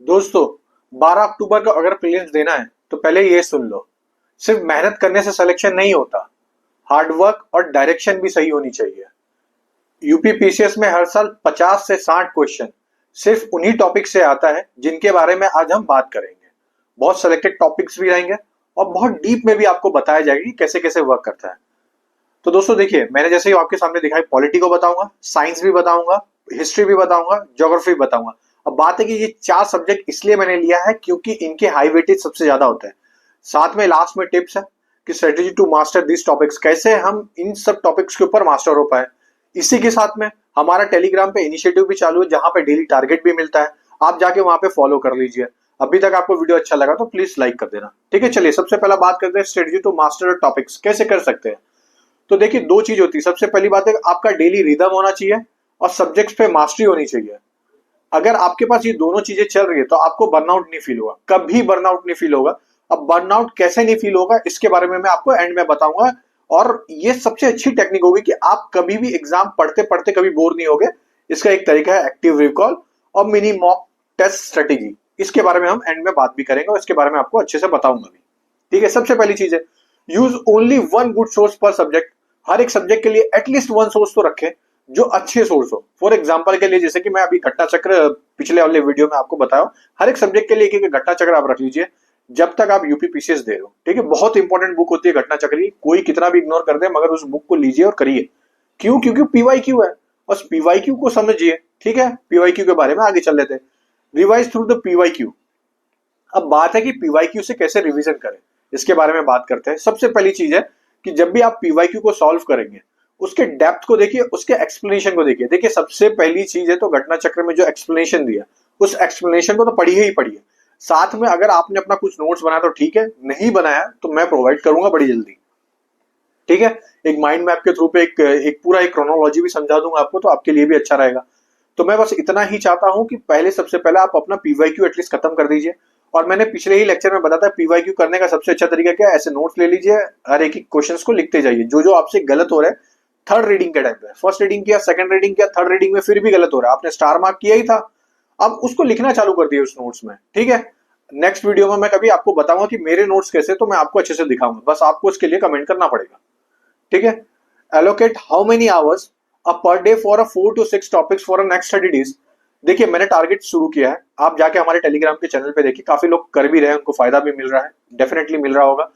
दोस्तों, 12 अक्टूबर को अगर प्रीलिम्स देना है तो पहले ये सुन लो। सिर्फ मेहनत करने से सिलेक्शन नहीं होता, हार्ड वर्क और डायरेक्शन भी सही होनी चाहिए। यूपी पीसीएस में हर साल 50 से 60 क्वेश्चन सिर्फ उन्हीं टॉपिक से आता है जिनके बारे में आज हम बात करेंगे। बहुत सिलेक्टेड टॉपिक्स भी रहेंगे और बहुत डीप में भी आपको बताया जाएगा कि कैसे कैसे वर्क करता है। तो दोस्तों देखिए, मैंने जैसे ही आपके सामने दिखाई, पॉलिटी को बताऊंगा, साइंस भी बताऊंगा, हिस्ट्री भी बताऊंगा, ज्योग्राफी भी बताऊंगा। अब बात है कि ये चार सब्जेक्ट इसलिए मैंने लिया है क्योंकि इनके हाई वेटेज सबसे ज्यादा होते हैं। साथ में लास्ट में टिप्स है कि strategy to master this topics, कैसे हम इन सब टॉपिक्स के ऊपर मास्टर हो पाए। इसी के साथ में हमारा टेलीग्राम पे इनिशिएटिव भी चालू है जहां पे डेली टारगेट भी मिलता है। आप जाके वहां पे फॉलो कर लीजिए। अभी तक आपको वीडियो अच्छा लगा तो प्लीज लाइक कर देना। ठीक है, चलिए सबसे पहला बात करते हैं स्ट्रेटेजी टू मास्टर टॉपिक्स कैसे कर सकते हैं। तो देखिए, दो चीज होती है। सबसे पहली बात है आपका डेली रिदम होना चाहिए और सब्जेक्ट्स पे मास्टरी होनी चाहिए। अगर आपके पास ये दोनों चीजें चल रही है तो आपको बर्नआउट नहीं फील होगा, कभी बर्नआउट नहीं फील होगा। अब बर्नआउट कैसे नहीं फील होगा इसके बारे में मैं आपको एंड में बताऊंगा। और ये सबसे अच्छी टेक्निक होगी कि आप कभी भी एग्जाम पढ़ते पढ़ते कभी बोर नहीं होगे। इसका एक तरीका है एक्टिव रिकॉल और मिनी मॉक टेस्ट स्ट्रेटेजी। इसके बारे में हम एंड में बात भी करेंगे और इसके बारे में आपको अच्छे से बताऊंगा भी। ठीक है, सबसे पहली चीज है use only one good source पर सब्जेक्ट। हर एक सब्जेक्ट के लिए एटलीस्ट वन सोर्स तो रखें जो अच्छे सोर्स हो। फॉर एग्जाम्पल के लिए, जैसे कि मैं अभी घटना चक्र पिछले वाले वीडियो में आपको बताया, हर एक सब्जेक्ट के लिए एक एक घटना चक्र आप रख लीजिए जब तक आप यूपी पीसीएस दे रहे हो। ठीक है, बहुत इंपॉर्टेंट बुक होती है घटना चक्र की, कोई कितना भी इग्नोर कर दे मगर उस बुक को लीजिए और करिए। क्यों? क्योंकि पीवाईक्यू है और पीवाईक्यू को समझिए। ठीक है, पीवाईक्यू के बारे में आगे चल लेते हैं। Revise through the PYQ. अब बात है कि पीवाईक्यू से कैसे रिवीजन करें, इसके बारे में बात करते हैं। सबसे पहली चीज है कि जब भी आप पीवाईक्यू को सॉल्व करेंगे उसके डेप्थ को देखिए, उसके एक्सप्लेनेशन को देखिए। देखिए, सबसे पहली चीज है तो घटना चक्र में जो एक्सप्लेनेशन दिया उस एक्सप्लेनेशन को तो पढ़िए ही पढ़िए। साथ में अगर आपने अपना कुछ नोट्स बनाया तो ठीक है, नहीं बनाया तो मैं प्रोवाइड करूंगा बड़ी जल्दी। ठीक है, एक माइंड मैप के थ्रू पे एक पूरा एक क्रोनोलॉजी भी समझा दूंगा आपको, तो आपके लिए भी अच्छा रहेगा। तो मैं बस इतना ही चाहता हूं कि पहले सबसे पहले आप अपना पीवाईक्यू एटलीस्ट खत्म कर दीजिए। और मैंने पिछले ही लेक्चर में बताया था पीवाईक्यू करने का सबसे अच्छा तरीका क्या है। ऐसे नोट्स ले लीजिए, हर एक क्वेश्चंस को लिखते जाइए जो जो आपसे गलत हो रहा है। थर्ड रीडिंग के टाइम पे फर्स्ट रीडिंग किया, सेकंड रीडिंग किया, थर्ड रीडिंग में फिर भी गलत हो रहा है, आपने स्टार मार्क किया ही था, अब उसको लिखना चालू कर दिया उस नोट्स में। ठीक है, नेक्स्ट वीडियो में मैं कभी आपको बताऊंगा कि मेरे नोट्स कैसे, तो मैं आपको अच्छे से दिखाऊंगा, बस आपको इसके लिए कमेंट करना पड़ेगा। ठीक है, allocate how many hours a per day for a 4 to 6 topics for a next 30 days। देखिए, मैंने टारगेट शुरू किया है, आप जाके हमारे टेलीग्राम के चैनल पे देखिए, काफी लोग कर भी रहे हैं, उनको फायदा भी मिल रहा है, डेफिनेटली मिल रहा होगा।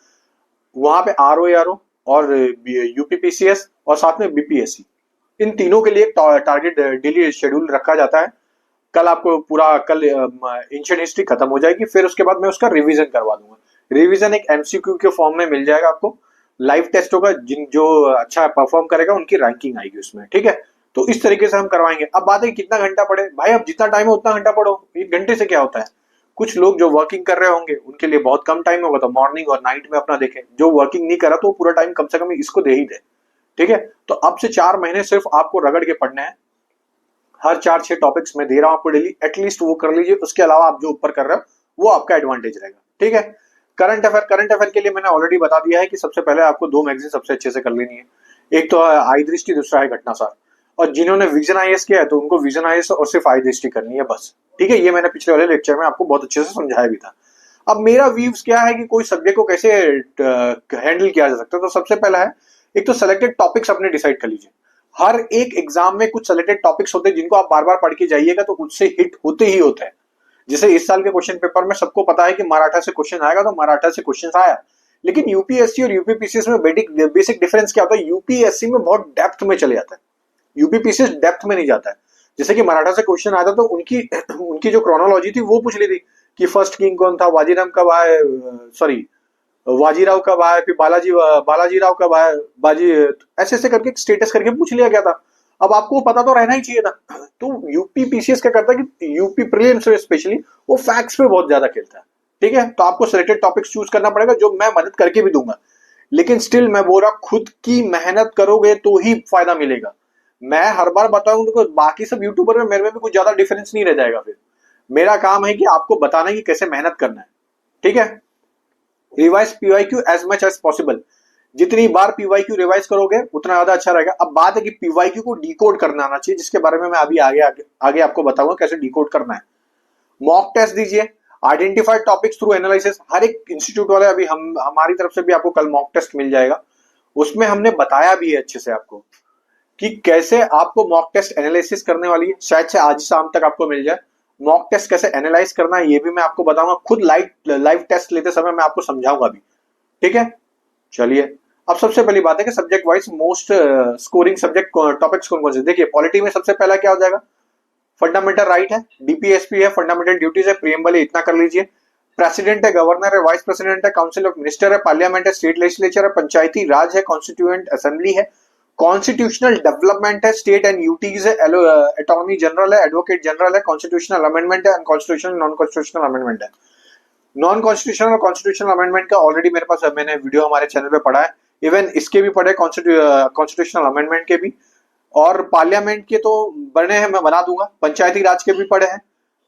वहां पे आरओ और यूपीपीसीएस और साथ में बीपीएससी, इन तीनों के लिए एक टारगेट डेली शेड्यूल रखा जाता है। कल आपको पूरा, कल एंशिएंट हिस्ट्री खत्म हो जाएगी, फिर उसके बाद मैं उसका रिवीजन करवा दूंगा। रिवीजन एक एमसीक्यू के फॉर्म में मिल जाएगा आपको, लाइव टेस्ट होगा, जिन जो अच्छा परफॉर्म करेगा उनकी रैंकिंग आएगी उसमें। ठीक है, तो इस तरीके से हम करवाएंगे। अब बात है कितना घंटा पढ़े, भाई अब जितना टाइम है उतना घंटा पढ़ो, 1 घंटे से क्या होता है। कुछ लोग जो वर्किंग कर रहे होंगे उनके लिए बहुत कम टाइम होगा, तो मॉर्निंग और नाइट में अपना देखें। जो वर्किंग नहीं करा तो पूरा टाइम कम से कम इसको दे ही दे। ठीक है, तो अब से 4 महीने सिर्फ आपको रगड़ के पढ़ने हैं। हर 4-6 टॉपिक्स में दे रहा हूं आपको डेली, एटलीस्ट वो कर लीजिए। उसके अलावा आप जो ऊपर कर रहे हो वो आपका एडवांटेज रहेगा। ठीक है, करंट अफेयर के लिए मैंने ऑलरेडी बता दिया है कि सबसे पहले आपको 2 मैगजीन सबसे अच्छे से कर लेनी है। एक तो है आई दृष्टि, दूसरा है घटनासार। और जिन्होंने विजन आईएएस किया है तो उनको विजन आईएएस और सिर्फ आई दृष्टि करनी है बस। ठीक है, ये मैंने पिछले वाले लेक्चर में आपको बहुत अच्छे से समझाया भी था। अब मेरा व्यूज क्या है कि कोई सब्जेक्ट को कैसे हैंडल किया जा सकता है। तो सबसे पहला है, एक तो सेलेक्टेड टॉपिक्स अपने डिसाइड कर लीजिए। हर एक एग्जाम में कुछ सेलेक्टेड टॉपिक्स होते हैं जिनको आप बार बार पढ़ के जाइएगा तो उससे हिट होते ही होते हैं। जैसे इस साल के क्वेश्चन पेपर में सबको पता है कि मराठा से क्वेश्चन आएगा, तो मराठा से क्वेश्चन आया। लेकिन यूपीएससी और यूपीपीसीएस में बेसिक डिफरेंस क्या होता है, यूपीएससी में बहुत डेप्थ में चले जाता है, यूपीपीसीएस डेप्थ में नहीं जाता है। जैसे कि मराठा से क्वेश्चन आया था तो उनकी उनकी जो क्रोनोलॉजी थी वो पूछ ली थी कि फर्स्ट किंग कौन था, वाजीराम कब आए, सॉरी वाजीराव कब आए, फिर बालाजी राव कब आए, बाजी, ऐसे ऐसे करके स्टेटस करके पूछ लिया गया था। अब आपको पता तो रहना ही चाहिए था। तो यूपी पीसीएस क्या करता है कि यूपी प्रीलिम्स में स्पेशली वो फैक्ट्स पे बहुत ज्यादा खेलता है। ठीक है, तो आपको सिलेक्टेड टॉपिक्स चूज करना पड़ेगा, जो मैं मदद करके भी दूंगा। लेकिन स्टिल मैं बोल रहा, खुद की मेहनत करोगे तो ही फायदा मिलेगा। मैं हर बार बताऊं तो बाकी सब यूट्यूबर में मेरे में भी कुछ ज्यादा डिफरेंस नहीं रह जाएगा। फिर मेरा काम है कि आपको बताना कि कैसे मेहनत करना है। ठीक है, revise PYQ as much as possible. जितनी बार पीवाईक्यू रिवाइज करोगे उतना ज्यादा अच्छा रहेगा। अब बात है कि पीवाईक्यू को डिकोड करना आना चाहिए, जिसके बारे में मैं अभी आगे आगे, आगे आपको बताऊंगा कैसे डिकोड करना है। मॉक टेस्ट दीजिए, आइडेंटिफाइड टॉपिक्स थ्रू एनालिसिस। हर एक इंस्टीट्यूट वाले, अभी हम हमारी तरफ से भी आपको कल मॉक टेस्ट मिल जाएगा, उसमें हमने बताया भी है अच्छे से आपको कि कैसे आपको मॉक टेस्ट एनालिसिस करने वाली है, शायद से आज शाम तक आपको मिल जाए। मॉक टेस्ट कैसे एनालाइज करना है ये भी मैं आपको बताऊंगा, खुद लाइव टेस्ट लेते समय मैं आपको समझाऊंगा भी, ठीक है। चलिए, अब सबसे पहली बात है कि subject wise most scoring subject topics कौन कौन से। देखिए, पॉलिटी में सबसे पहला क्या हो जाएगा, फंडामेंटल राइट है, डीपीएसपी है, फंडामेंटल ड्यूटीज है, प्रीएम्बल है, इतना कर लीजिए। प्रेसिडेंट है, गवर्नर है, वाइस प्रेसिडेंट है, काउंसिल ऑफ मिनिस्टर है, पार्लियामेंट है, स्टेट लेजिस्लेचर है, पंचायती राज है, कॉन्स्टिट्यूएंट असेंबली है, कॉन्स्टिट्यूशनल डेवलपमेंट है, स्टेट एंड यूटीज है, अटॉर्नी जनरल है, एडवोकेट जनरल है, कॉन्स्टिट्यूशनल अमेंडमेंट है, अनकॉन्स्टिट्यूशनल नॉन कॉन्स्टिट्यूशनल अमेंडमेंट है। नॉन कॉन्स्टिट्यूशनल और कॉन्स्टिट्यूशनल अमेंडमेंट का ऑलरेडी मेरे पास, मैंने वीडियो हमारे चैनल पे पढ़ा है, इवन इसके भी पढ़े, कॉन्स्टिट्यूशनल अमेंडमेंट के भी, और पार्लियामेंट के तो बने हैं, मैं बना दूंगा, पंचायती राज के भी पढ़े हैं,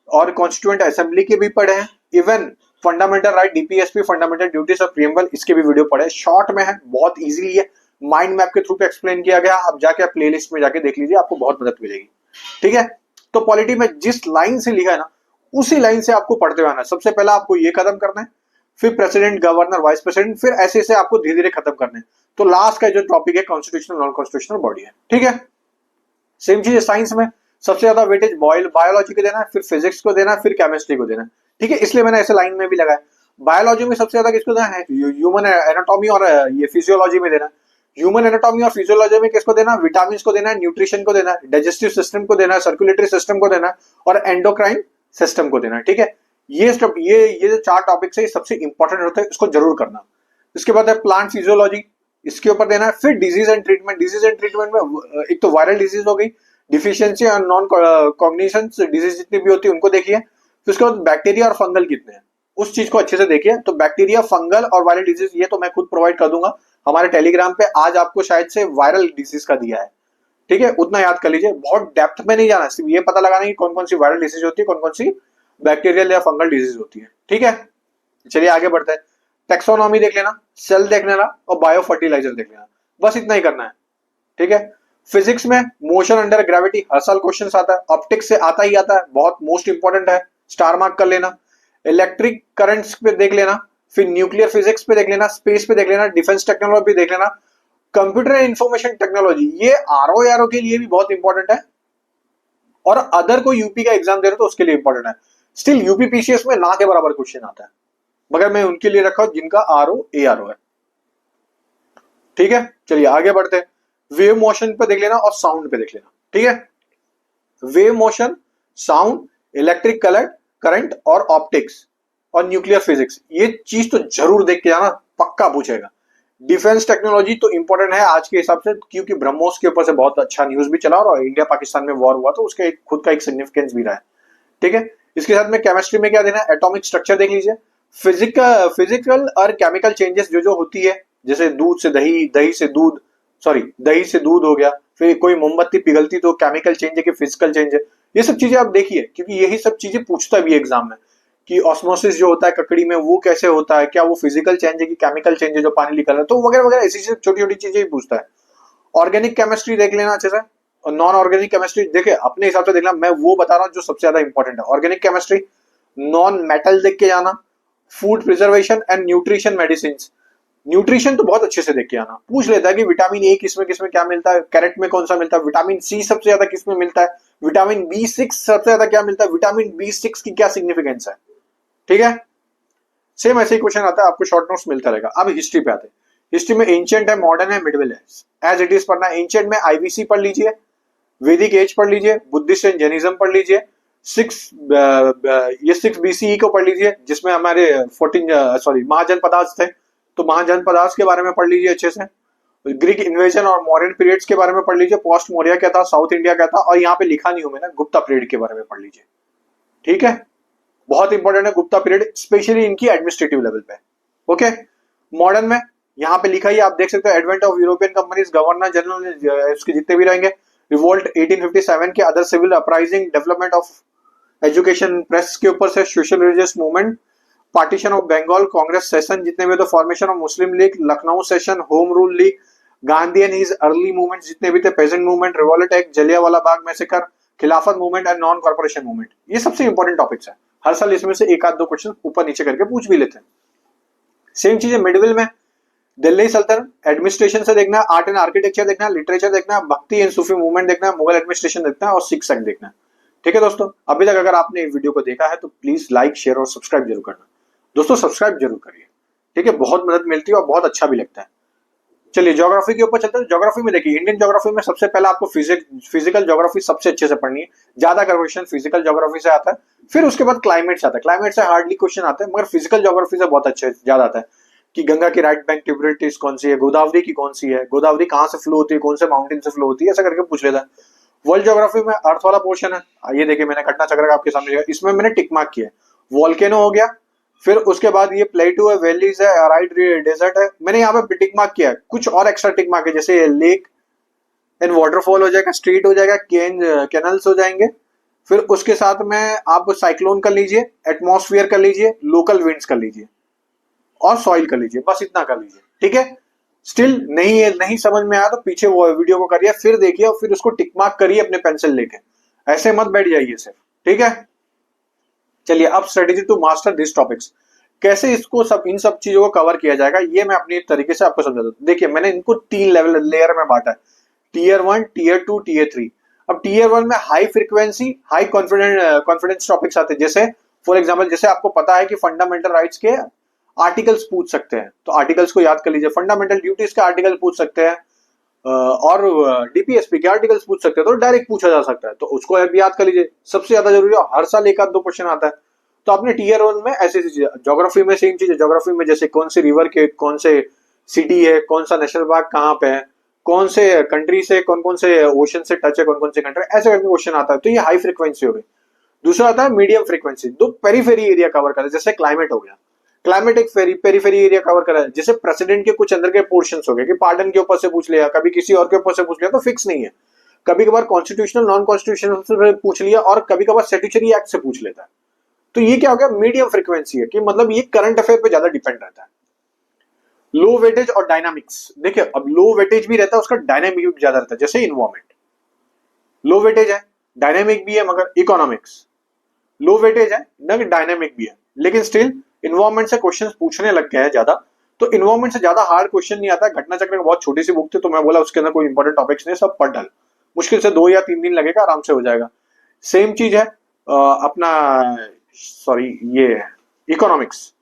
और कॉन्स्टिट्यूएंट असेंबली के भी पढ़े हैं, even fundamental right, DPSP, fundamental duties और प्रीएम्बल, इसके भी वीडियो पढ़े। शॉर्ट में है, बहुत इजीली है, माइंड मैप के थ्रू पे एक्सप्लेन किया गया, आप जाके प्लेलिस्ट में जाके देख लीजिए, आपको बहुत मदद मिलेगी, ठीक है। तो पॉलिटी में जिस लाइन से लिखा है ना, उसी लाइन से आपको पढ़ते हुए आना। सबसे पहला आपको ये खत्म करना है, फिर प्रेसिडेंट, गवर्नर, वाइस प्रेसिडेंट, फिर ऐसे ऐसे आपको धीरे धीरे खत्म करने हैं। तो लास्ट का जो टॉपिक है कॉन्स्टिट्यूशनल नॉन कॉन्स्टिट्यूशनल बॉडी है, ठीक है। सेम चीज है साइंस में, सबसे ज्यादा वेटेज बायोलॉजी को देना है, फिर फिजिक्स को देना है, फिर केमिस्ट्री को देना है, ठीक है। इसलिए मैंने ऐसे लाइन में भी लगाया। बायोलॉजी में सबसे ज्यादा किसको देना है, ह्यूमन एनाटॉमी और ये फिजियोलॉजी में देना है। ह्यूमन एनाटॉमी और फिजियोलॉजी में किसको देना है, विटामिन को देना है, न्यूट्रिशन को देना है, डाइजेस्टिव सिस्टम को देना है, सर्कुलेटरी सिस्टम को देना है, और एंडोक्राइन सिस्टम को देना है, ठीक है। ये जो 4 टॉपिक्स है, ये सबसे इंपॉर्टेंट होता है, इसको जरूर करना। इसके बाद है प्लांट फिजियोलॉजी, इसके ऊपर देना है। फिर disease and treatment, disease and treatment में एक तो वायरल डिजीज हो गई, डिफिशियंसी और नॉन कॉग्निशन डिजीज जितनी भी होती है उनको देखिए। फिर उसके बाद बैक्टीरिया और फंगल कितने हैं, उस चीज को अच्छे से देखिए। तो बैक्टीरिया, फंगल और वायरल डिजीज ये तो मैं खुद प्रोवाइड कर दूंगा हमारे टेलीग्राम पे। आज आपको शायद से वायरल डिजीज का दिया है, ठीक है, उतना याद कर लीजिए, बहुत डेप्थ में नहीं जाना, सिर्फ ये पता लगाना कि कौन कौन सी वायरल डिजीज होती है, कौन कौन सी बैक्टीरियल या फंगल डिजीज होती है, ठीक है। चलिए आगे बढ़ते हैं। टेक्सोनॉमी देख लेना, सेल देख लेना, और बायो फर्टिलाइजर देख लेना, बस इतना ही करना है, ठीक है। फिजिक्स में मोशन अंडर ग्रेविटी हर साल क्वेश्चन आता है, ऑप्टिक्स से आता ही आता है, बहुत मोस्ट इंपॉर्टेंट है, स्टार मार्क कर लेना। इलेक्ट्रिक करंट्स पे देख लेना, फिर न्यूक्लियर फिजिक्स पे देख लेना, स्पेस पे देख लेना, डिफेंस टेक्नोलॉजी देख लेना, कंप्यूटर एंड इंफॉर्मेशन टेक्नोलॉजी, ये आरओ के लिए भी बहुत इंपॉर्टेंट है, और अदर कोई यूपी का एग्जाम दे रहे तो उसके लिए इंपॉर्टेंट है। स्टिल यूपी पीसीएस में ना के बराबर क्वेश्चन आता है, मगर मैं उनके लिए रखा हूं जिनका आरओ एआरओ है, ठीक है। चलिए आगे बढ़ते हैं। वेव मोशन पे देख लेना और साउंड पे देख लेना, ठीक है। Wave motion, sound, electric current और ऑप्टिक्स और न्यूक्लियर फिजिक्स, ये चीज तो जरूर देख के जाना, पक्का पूछेगा। डिफेंस टेक्नोलॉजी तो इंपॉर्टेंट है आज के हिसाब से, क्योंकि ब्रह्मोस के ऊपर से बहुत अच्छा न्यूज भी चला और इंडिया पाकिस्तान में वॉर हुआ तो उसका खुद का एक सिग्निफिकेंस भी रहा है, ठीक है। इसके साथ में केमिस्ट्री में क्या देना है, एटॉमिक स्ट्रक्चर देख लीजिए। फिजिकल और केमिकल चेंजेस जो जो होती है, जैसे दूध से दही, दही से दूध, सॉरी दही से दूध हो गया, फिर कोई मोमबत्ती पिघलती तो केमिकल चेंज है कि फिजिकल चेंज है, ये सब चीजें आप देखिए, क्योंकि यही सब चीजें पूछता भी एग्जाम में कि ऑस्मोसिस जो होता है ककड़ी में वो कैसे होता है, क्या वो फिजिकल चेंज है कि केमिकल चेंज है जो पानी निकल रहा है, तो वगैरह वगैरह ऐसी छोटी छोटी चीजें ही पूछता है। ऑर्गेनिक केमिस्ट्री देख लेना अच्छे से, और नॉन ऑर्गेनिक केमिस्ट्री देखे अपने हिसाब से देखना, मैं वो बता रहा हूँ जो सबसे ज्यादा इंपॉर्टेंट है। ऑर्गेनिक केमिस्ट्री, नॉन मेटल देख के जाना, food preservation and nutrition medicine. Nutrition तो बहुत अच्छे से देख के आना, पूछ लेता है कि विटामिन ए किसमें किसमें क्या मिलता है, कैरेट में कौन सा मिलता है, विटामिन सी सबसे ज्यादा किसमें मिलता है, विटामिन बी6 सबसे ज्यादा क्या मिलता है, विटामिन बी6 की क्या सिग्निफिकेंस है, ठीक है। सेम ऐसे ही क्वेश्चन आता है, आपको शॉर्ट नोट्स मिलता रहेगा। अब हिस्ट्री पे आते हैं। हिस्ट्री में एंशिएंट है, मॉडर्न है, मिडिवल है, एज इट इज पढ़ना है। एंशिएंट में आईबीसी पढ़ लीजिए, वैदिक एज पढ़ लीजिए, बुद्धिस्ट एंड जैनिज्म पढ़ लीजिए, 6 बीसीई को पढ़ लीजिए, जिसमें हमारे 14 महाजनपदास थे, तो महाजनपदास के बारे में पढ़ लीजिए अच्छे से। ग्रीक इन्वेजन और मौर्यन पीरियड्स के बारे में पढ़ लीजिए, पोस्ट मौर्य क्या था, साउथ इंडिया क्या था, और यहाँ पे लिखा नहीं हूं मैंने, गुप्ता पीरियड के बारे में पढ़ लीजिए, ठीक है। बहुत इंपॉर्टेंट है गुप्ता पीरियड, स्पेशली इनकी एडमिनिस्ट्रेटिव लेवल पे, ओके। मॉडर्न में यहाँ पे लिखा ही आप देख सकते हो, advent of European companies, governor general उसके जितने भी रहेंगे, रिवोल्ट 1857 के, other civil uprising, development of education press के ऊपर से, social religious movement, partition of Bengal, Congress session जितने भी, तो formation of Muslim League, Lucknow session, home rule league, Gandhi and his early movement जितने भी थे, peasant movement, Rowlatt act, Jallianwala Bagh massacre, Khilafat movement and non corporation movement, ये सबसे इंपॉर्टेंट टॉपिक्स है, हर साल इसमें से एक आध दो क्वेश्चन ऊपर नीचे करके पूछ भी लेते हैं। सेम चीज है मिडिल में, दिल्ली सल्तनत एडमिनिस्ट्रेशन से देखना है, आर्ट एंड आर्किटेक्चर देखना है, लिटरेचर देखना है, भक्ति एंड सूफी मूवमेंट देखना है, मुगल एडमिनिस्ट्रेशन देखना है और सिख संघ देखना है। ठीक है दोस्तों, अभी तक अगर आपने इस वीडियो को देखा है तो प्लीज लाइक शेयर और सब्सक्राइब जरूर करना। दोस्तों सब्सक्राइब जरूर करिए, ठीक है, बहुत मदद मिलती है और बहुत अच्छा भी लगता है। चलिए ज्योग्राफी के ऊपर चलते हैं। ज्योग्राफी में देखिए, इंडियन ज्योग्राफी में सबसे पहले आपको फिजिकल ज्योग्राफी सबसे अच्छे से पढ़नी है। ज्यादा क्वेश्चन फिजिकल ज्योग्राफी से आता है, फिर उसके बाद क्लाइमेट से आता है। क्लाइमेट से हार्डली क्वेश्चन आते हैं, मगर फिजिकल ज्योग्राफी से बहुत अच्छे ज्यादा आता है कि गंगा की राइट बैंक ट्रिब्यूटरीज कौन सी है, गोदावरी की कौन सी है, गोदावरी कहाँ से फ्लो होती है, कौन से माउंटेन से फ्लो होती है, ऐसा करके पूछ लेता है। वर्ल्ड ज्योग्राफी में अर्थ वाला पोर्शन है, ये देखिए मैंने घटना चक्र का आपके सामने, इसमें मैंने टिक मार्क किया है। वॉल्केनो हो गया, फिर उसके बाद ये प्लेटू है, वैलीज है, अराइड डेजर्ट है, मैंने यहाँ पे टिक मार्क किया है। कुछ और एक्स्ट्रा टिक मार्क है, जैसे लेक एंड वाटरफॉल हो जाएगा, स्ट्रीट हो जाएगा, कैनल्स हो जाएंगे। फिर उसके साथ में आप साइक्लोन कर लीजिए, एटमॉस्फेयर कर लीजिए, लोकल विंड्स कर लीजिए और सॉइल कर लीजिए, बस इतना कर लीजिए। ठीक है, स्टिल नहीं समझ में आया तो पीछे वो वीडियो को करिए, फिर देखिए और फिर उसको टिक मार्क करिए अपने पेंसिल लेके, ऐसे मत बैठ जाइए सिर्फ। ठीक है, चलिए अब strategy to master this topics, कैसे इसको इन सब चीजों को कवर किया जाएगा ये मैं अपनी तरीके से आपको समझा दूं। देखिए मैंने इनको 3 लेयर में बांटा है, टीयर 1, टीयर 2, टीयर 3। अब टीयर 1 में high frequency high confidence topics आते हैं, जैसे फॉर एग्जाम्पल जैसे आपको पता है कि फंडामेंटल राइट्स के आर्टिकल्स पूछ सकते हैं, तो आर्टिकल्स को याद कर लीजिए। फंडामेंटल ड्यूटीज के आर्टिकल पूछ सकते हैं और डीपीएसपी के आर्टिकल्स पूछ सकते हैं, तो डायरेक्ट पूछा जा सकता है, तो उसको भी याद कर लीजिए। सबसे ज्यादा जरूरी है, हर साल एक आध दो क्वेश्चन आता है, तो आपने टीयर 1 में ऐसी चीजें। ज्योग्राफी में सेम चीज है, ज्योग्राफी में जैसे कौन से रिवर के कौन से सिटी है, कौन सा नेशनल पार्क कहाँ पे है, कौन से कंट्री से कौन कौन से ओशन से टच है, कौन कौन से कंट्री, ऐसे करके क्वेश्चन आता है, तो ये हाई फ्रीक्वेंसी हो गई। दूसरा आता है मीडियम फ्रीक्वेंसी, दो पेरीफेरी एरिया कवर करता है, जैसे क्लाइमेट हो गया, क्लाइमेट एक पेरीफेरी एरिया कवर करा है। जैसे प्रेसिडेंट के कुछ अंदर के पोर्शंस हो गए कि पार्डन के ऊपर से पूछ लिया, कभी किसी और के ऊपर से पूछ लिया, तो फिक्स नहीं है। कभी कभार कॉन्स्टिट्यूशनल नॉन कॉन्स्टिट्यूशनल से पूछ लिया और कभी कभार स्टैट्यूटरी एक्ट से पूछ लेता है, तो ये क्या हो गया, मीडियम फ्रीक्वेंसी है, कि मतलब ये करंट अफेयर पे ज्यादा डिपेंड रहता है। लो वेटेज और डायनामिक्स, देखिए अब लो वेटेज भी रहता है, उसका डायनामिक भी ज्यादा रहता है, जैसे इन्वायरमेंट लो वेटेज है, डायनामिक भी है, मगर इकोनॉमिक्स लो वेटेज है न डायनामिक भी है, लेकिन स्टिल इन्वायरमेंट से क्वेश्चंस पूछने लग गए हैं ज्यादा, तो इन्वायरमेंट से ज्यादा हार्ड क्वेश्चन नहीं आता। घटना चक्र बहुत छोटी सी बुक थी, तो मैं बोला उसके अंदर कोई इंपॉर्टेंट टॉपिक्स नहीं, सब पढ़ डाल, मुश्किल से 2 या 3 दिन लगेगा, आराम से हो जाएगा। सेम चीज है अपना सॉरी ये इकोनॉमिक्स,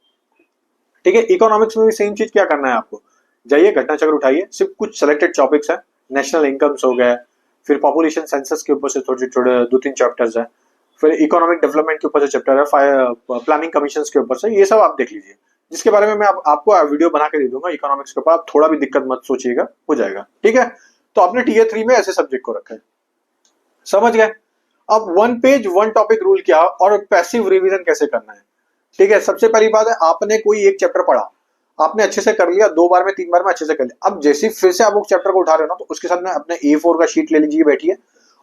ठीक है, इकोनॉमिक्स में भी सेम चीज। क्या करना है आपको, जाइए घटना चक्र उठाइए, सिर्फ कुछ सेलेक्टेड टॉपिक्स है, नेशनल इनकम्स हो गए, फिर पॉपुलेशन सेंसस के ऊपर से थोड़े थोड़े 2-3 चैप्टर्स है, फिर इकोनॉमिक डेवलपमेंट के ऊपर से चैप्टर है, प्लानिंग कमीशन के ऊपर से, ये सब आप देख लीजिए, जिसके बारे में मैं आपको वीडियो बना के दे दूंगा इकोनॉमिक्स के ऊपर, आप थोड़ा भी दिक्कत मत सोचिएगा, हो जाएगा। ठीक है, तो आपने टीयर 3 में ऐसे सब्जेक्ट को रखा है, समझ गए। अब 1 पेज 1 टॉपिक रूल क्या और पैसिव रिवीजन कैसे करना है। ठीक है, सबसे पहली बात है, आपने कोई एक चैप्टर पढ़ा, आपने अच्छे से कर लिया, 2 बार में 3 बार में अच्छे से कर लिया, अब जैसे फिर से आप उस चैप्टर को उठा रहे हो ना, तो उसके साथ में अपने A4 का शीट ले लीजिए, बैठिए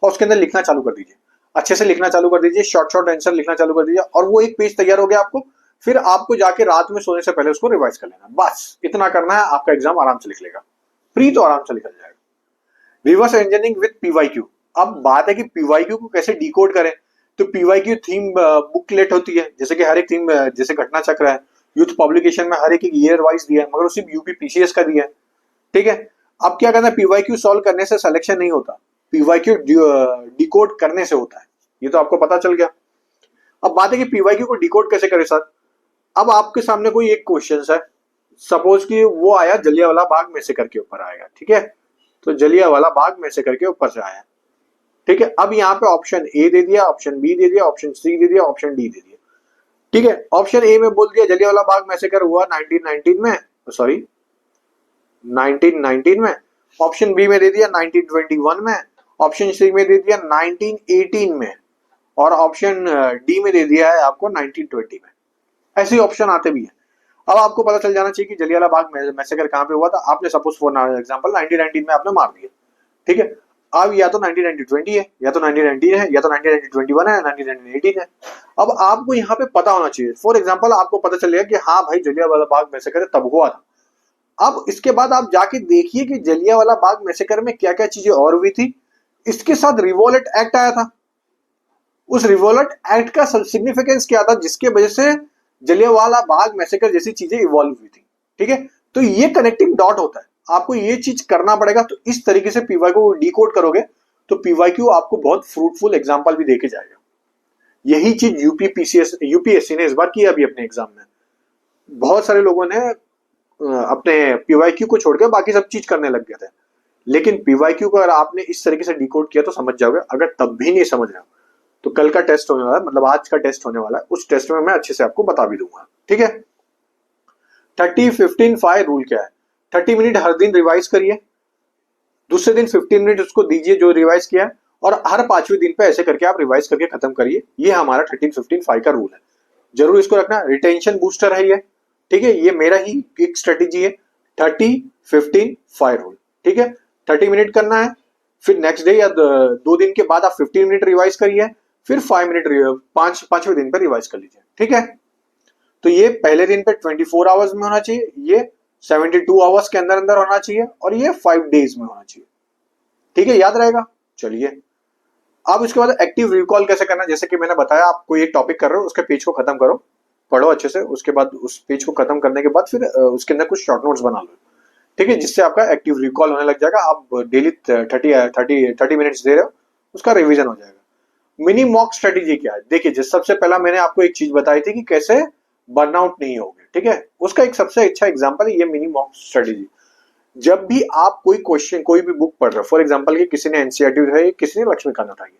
और उसके अंदर लिखना चालू कर दीजिए, अच्छे से लिखना चालू कर दीजिए, शॉर्ट आंसर लिखना चालू कर दीजिए, और वो एक पेज तैयार हो गया आपको। फिर आपको जाके रात में सोने से पहले उसको रिवाइज कर लेना, बस इतना करना है, आपका एग्जाम आराम से लिख लेगा, प्री तो आराम से लिखा जाएगा। रिवर्स इंजीनियरिंग विद पीवाईक्यू, अब बात है कि पीवाईक्यू को कैसे डिकोड करें। तो पीवाईक्यू थीम बुकलेट होती है, जैसे कि हर एक थीम, जैसे घटना चक्र है, यूथ पब्लिकेशन में हर एक ईयर वाइज दिया है, मगर सिर्फ यूपी पीसीएस का दिया है। ठीक है, अब क्या करना है, पीवाईक्यू सॉल्व करने से सिलेक्शन नहीं होता, पीवाईक्यू डिकोड करने से होता है, ये तो आपको पता चल गया। अब बात है कि पीवाईक्यू को डिकोड कैसे करें सर। अब आपके सामने कोई एक क्वेश्चन है, सपोज कि वो आया जलियांवाला बाग मैसेकर के ऊपर आएगा, ठीक है, तो जलियांवाला बाग मैसेकर के ऊपर से आया, ठीक है। अब यहाँ पे ऑप्शन ए दे दिया, ऑप्शन बी दे दिया, ऑप्शन सी दे दिया, ऑप्शन डी दे दिया, ठीक है। ऑप्शन ए में बोल दिया जलियांवाला बाग मैसेकर हुआ 1919 में, सॉरी 1919 में, ऑप्शन बी में दे दिया 1921 में, ऑप्शन सी में दे दिया 1918 में, और ऑप्शन डी में दे दिया है आपको 1920 में। ऐसे ऑप्शन आते भी हैं। अब आपको पता चल जाना चाहिए कि जलियांवाला बाग मैसेकर कहाँ पे हुआ था। आपने सपोज फॉर एग्जांपल 1919 में आपने मार दिया, ठीक है। अब या तो 1920 है, या तो 1919 है, या तो 1921 है, 1918 है। अब आपको यहाँ पे पता होना चाहिए, फॉर एग्जांपल आपको पता चलेगा कि हाँ भाई जलियांवाला बाग मैसेकर तब हुआ था। अब इसके बाद आप जाके देखिए कि जलियांवाला बाग मैसेकर में क्या क्या चीजें और हुई थी। इसके साथ रिवॉल्ट एक्ट आया था, उस रिवोल्ट एक्ट का सिग्निफिकेंस क्या था जिसके वजह से जलियांवाला बाग मैसेकर जैसी चीजें इवॉल्व हुई थी। ठीक है, तो ये कनेक्टिंग डॉट होता है, आपको ये चीज करना पड़ेगा। तो इस तरीके से पीवाई को डिकोड करोगे तो पीवाईक्यू आपको बहुत फ्रूटफुल एग्जांपल भी देके जाएगा। यही चीज यूपीएससी ने इस बार किया अभी अपने एग्जाम में। बहुत सारे लोगों ने अपने पीवाईक्यू को छोड़कर बाकी सब चीज करने लग गए थे, लेकिन पीवाईक्यू को अगर आपने इस तरीके से डिकोड किया तो समझ जाओगे। अगर तब भी नहीं समझ रहे हो तो कल का टेस्ट होने वाला है, मतलब आज का टेस्ट होने वाला है, उस टेस्ट में मैं अच्छे से आपको बता भी दूंगा। ठीक है, 30-15-5 रूल क्या है? 30 मिनट हर दिन रिवाइज करिए, दूसरे दिन 15 मिनट उसको दीजिए जो रिवाइज किया है, और हर 5वें दिन पे ऐसे करके आप रिवाइज करके खत्म करिए। ये हमारा 13-15-5 का रूल है, जरूर इसको रखना। रिटेंशन बूस्टर है ये, ठीक है, ये मेरा ही एक स्ट्रेटेजी है, 30-15-5 रूल। ठीक है, 30 मिनट करना है, फिर नेक्स्ट डे या 2 दिन के बाद आप 15 मिनट रिवाइज करिए, फिर 5 मिनट 5वें दिन पे रिवाइज कर लीजिए। ठीक है, तो ये पहले दिन पे 24 आवर्स में होना चाहिए, ये 72 आवर्स के अंदर अंदर होना चाहिए, और ये 5 डेज में होना चाहिए। ठीक है, याद रहेगा। चलिए, अब उसके बाद एक्टिव रिकॉल कैसे करना, जैसे कि मैंने बताया, आप कोई एक टॉपिक कर रहे हो, उसके पेज को खत्म करो, पढ़ो अच्छे से, उसके बाद उस पेज को खत्म करने के बाद फिर उसके अंदर कुछ शॉर्ट नोट्स बना लो। ठीक है, जिससे आपका एक्टिव रिकॉल होने लग जाएगा। आप डेली 30 मिनट्स दे रहे हो, उसका रिवीजन हो जाएगा। मिनी मॉक स्ट्रेटेजी क्या है? देखिए, जिस सबसे पहला मैंने आपको एक चीज बताई थी कि कैसे बर्नआउट नहीं होगे। ठीक है, उसका एक सबसे अच्छा एग्जांपल है ये मिनी मॉक स्ट्रेटेजी। जब भी आप कोई क्वेश्चन, कोई भी बुक पढ़ रहे हो, फॉर एग्जांपल कि किसी ने एनसीईआरटी उठाई, किसी ने लक्ष्मीकांत उठाई,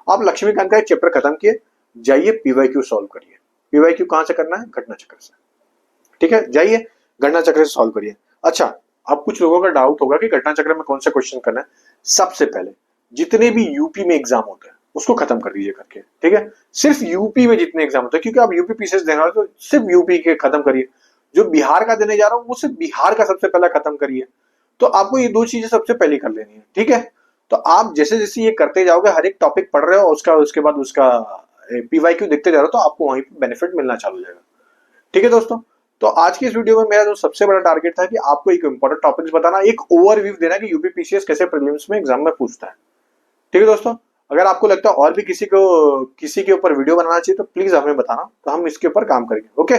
आप लक्ष्मीकांत का एक चैप्टर खत्म किए, जाइए पीवाईक्यू सॉल्व करिए। पीवाईक्यू कहां से करना है? घटना चक्र से। ठीक है, जाइए घटना चक्र से सॉल्व करिए। अच्छा, अब कुछ लोगों का डाउट होगा कि घटना चक्र में कौन से क्वेश्चन करना है। सबसे पहले जितने भी यूपी में एग्जाम होते हैं उसको खत्म कर दीजिए करके। ठीक है, सिर्फ यूपी में जितने एग्जाम होते हैं, क्योंकि आप यूपी पीसीएस देने वाले तो सिर्फ यूपी के खत्म करिए। जो बिहार का देने जा रहा हूँ वो सिर्फ बिहार का सबसे पहला खत्म करिए। तो आपको ये 2 चीजें सबसे पहले कर लेनी है। ठीक है, तो आप जैसे जैसे ये करते जाओगे, हर एक टॉपिक पढ़ रहे हो, उसके बाद उसका पीवाईक्यू देखते जा रहे हो, तो आपको वहीं पे बेनिफिट मिलना चालू हो जाएगा। ठीक है दोस्तों, तो आज की इस वीडियो में मेरा जो सबसे बड़ा टारगेट था कि आपको एक इंपॉर्टेंट टॉपिक्स बताना, एक ओवरव्यू देना कि यूपी पीसीएस कैसे प्रीलिम्स में एग्जाम में पूछता है। ठीक है दोस्तों, अगर आपको लगता है और भी किसी के ऊपर वीडियो बनाना चाहिए तो प्लीज हमें बताना, तो हम इसके ऊपर काम करेंगे। ओके,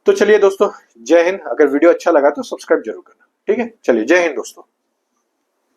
तो चलिए दोस्तों, जय हिंद। अगर वीडियो अच्छा लगा तो सब्सक्राइब जरूर करना। ठीक है, चलिए, जय हिंद दोस्तों।